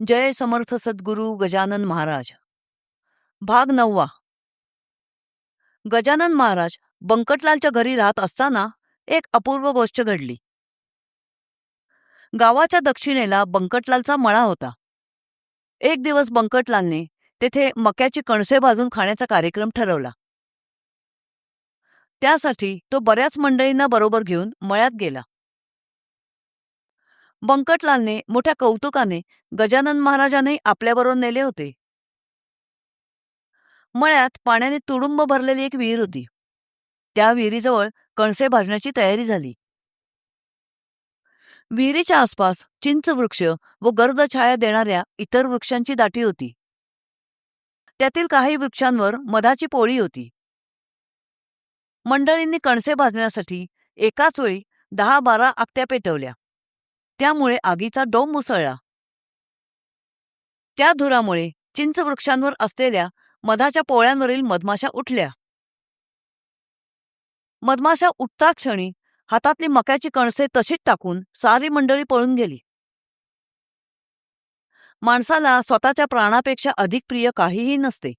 जय समर्थ सद्गुरू गजानन महाराज. भाग 9. गजानन महाराज बंकटलालच्या घरी राहत असताना एक अपूर्व गोष्ट घडली. गावाच्या दक्षिणेला बंकटलालचा मळा होता. एक दिवस बंकटलालने तेथे मक्याची कणसे भाजून खाण्याचा कार्यक्रम ठरवला. त्यासाठी तो बऱ्याच मंडळींना बरोबर घेऊन मळ्यात गेला. बंकटलालने मोठ्या कौतुकाने गजानन महाराजांनाही आपल्याबरोबर नेले होते. मळ्यात पाण्याने तुडुंब भरलेली एक विहीर होती. त्या विहिरीजवळ कणसे भाजण्याची तयारी झाली. विहिरीच्या आसपास चिंच वृक्ष व गर्द छाया देणाऱ्या इतर वृक्षांची दाटी होती. त्यातील काही वृक्षांवर मधाची पोळी होती. मंडळींनी कणसे भाजण्यासाठी एकाच वेळी 10-12 आकट्या पेटवल्या. त्यामुळे आगीचा डोंब उसळला. त्या धुरामुळे चिंच वृक्षांवर असलेल्या मधाच्या पोळ्यांवरील मधमाशा उठल्या. मधमाशा उठता क्षणी हातातली मक्याची कणसे तशीच टाकून सारी मंडळी पळून गेली. माणसाला स्वतःच्या प्राणापेक्षा अधिक प्रिय काहीही नसते.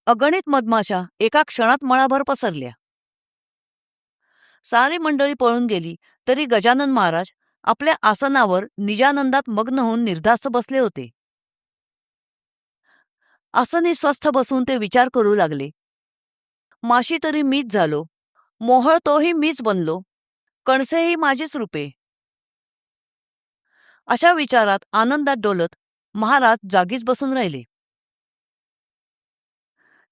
अगणित मधमाशा एका क्षणात मळाभर पसरल्या. सारी मंडळी पळून गेली तरी गजानन महाराज आपल्या आसनावर निजानंदात मग्न होऊन निर्धास्त बसले होते. आसनी स्वस्थ बसून ते विचार करू लागले. माशी तरी मीच झालो, मोहळ तोही मीच बनलो, कणसेही माझीच रूपे. अशा विचारात आनंदात डोलत महाराज जागीच बसून राहिले.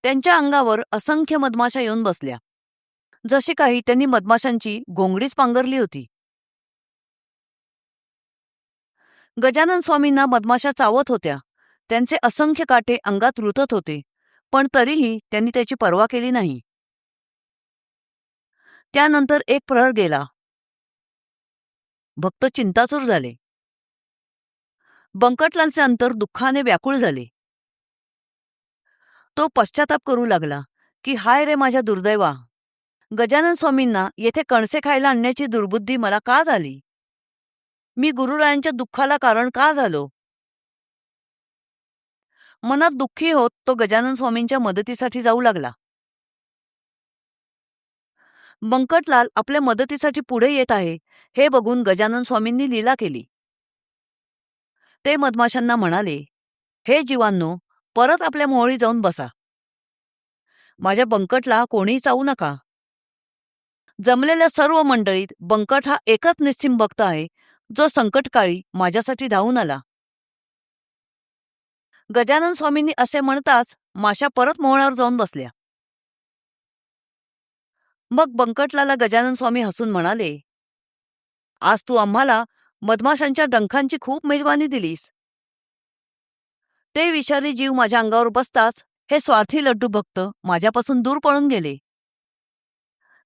त्यांच्या अंगावर असंख्य मधमाशा येऊन बसल्या. जशी काही त्यांनी मधमाशांची घोंगडीच पांघरली होती. गजानन स्वामींना मधमाशा चावत होत्या. त्यांचे असंख्य काटे अंगात रुतत होते, पण तरीही त्यांनी त्याची पर्वा केली नाही. त्यानंतर एक प्रहर गेला. भक्त चिंतातूर झाले. बंकटलालचे अंतर दुःखाने व्याकुळ झाले. तो पश्चाताप करू लागला की हाय रे माझ्या दुर्दैवा, गजानन स्वामींना येथे कणसे खायला आणण्याची दुर्बुद्धी मला का झाली? मी गुरुरायांच्या दुःखाला कारण का झालो? मनात दुःखी होत तो गजानन स्वामींच्या मदतीसाठी जाऊ लागला. बंकटलाल आपल्या मदतीसाठी पुढे येत आहे हे बघून गजानन स्वामींनी लीला केली. ते मधमाशांना म्हणाले, हे जीवांनो, परत आपल्या मोहळी जाऊन बसा. माझ्या बंकटला कोणीही चावू नका. जमलेल्या सर्व मंडळीत बंकट हा एकच निस्सीम भक्त आहे, जो संकटकाळी माझ्यासाठी धावून आला. गजानन स्वामींनी असे म्हणताच माशा परत मोहळावर जाऊन बसल्या. मग बंकटलाला गजानन स्वामी हसून म्हणाले, आज तू आम्हाला मधमाशांच्या डंखांची खूप मेजवानी दिलीस. ते विषारी जीव माझ्या अंगावर बसताच हे स्वार्थी लड्डू भक्त माझ्यापासून दूर पळून गेले.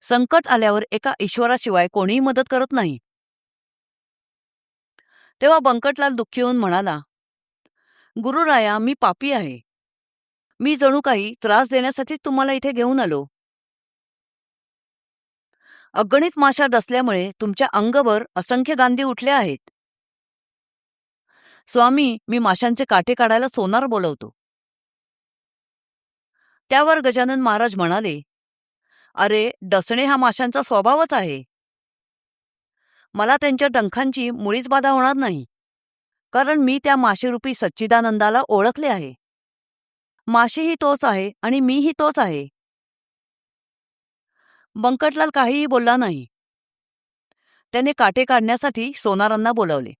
संकट आल्यावर एका ईश्वराशिवाय कोणीही मदत करत नाही. तेव्हा बंकटलाल दुःखी होऊन म्हणाला, गुरुराया, मी पापी आहे. मी जणू काही त्रास देण्यासाठीच तुम्हाला इथे घेऊन आलो. अगणित माशा डसल्यामुळे तुमच्या अंगभर असंख्य गांधी उठल्या आहेत. स्वामी, मी माशांचे काटे काढायला सोनार बोलवतो. त्यावर गजानन महाराज म्हणाले, अरे, डसणे हा माशांचा स्वभावच आहे. मला त्यांच्या डंखांची मुळीच बाधा होणार नाही, कारण मी त्या माशीरूपी सच्चिदानंदाला ओळखले आहे. माशीही तोच आहे आणि मीही तोच आहे. बंकटलाल काहीही बोलला नाही. त्याने काटे काढण्यासाठी सोनारांना बोलावले.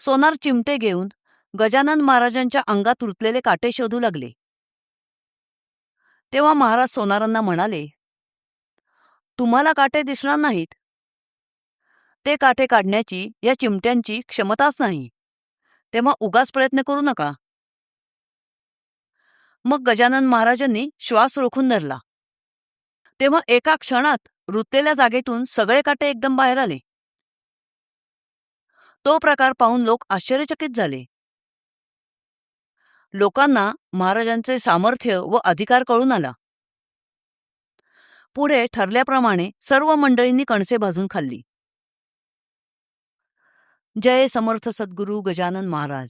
सोनार चिमटे घेऊन गजानन महाराजांच्या अंगात रुतलेले काटे शोधू लागले. तेव्हा महाराज सोनारांना म्हणाले, तुम्हाला काटे दिसणार नाहीत. ते काटे काढण्याची या चिमट्यांची क्षमताच नाही, तेव्हा उगाच प्रयत्न करू नका. मग गजानन महाराजांनी श्वास रोखून धरला. तेव्हा एका क्षणात रुतलेल्या जागेतून सगळे काटे एकदम बाहेर आले. तो प्रकार पाहून लोक आश्चर्यचकित झाले. लोकांना महाराजांचे सामर्थ्य व अधिकार कळून आला. पुढे ठरल्याप्रमाणे सर्व मंडळींनी कणसे भाजून खाल्ली. जय समर्थ सद्गुरू गजानन महाराज.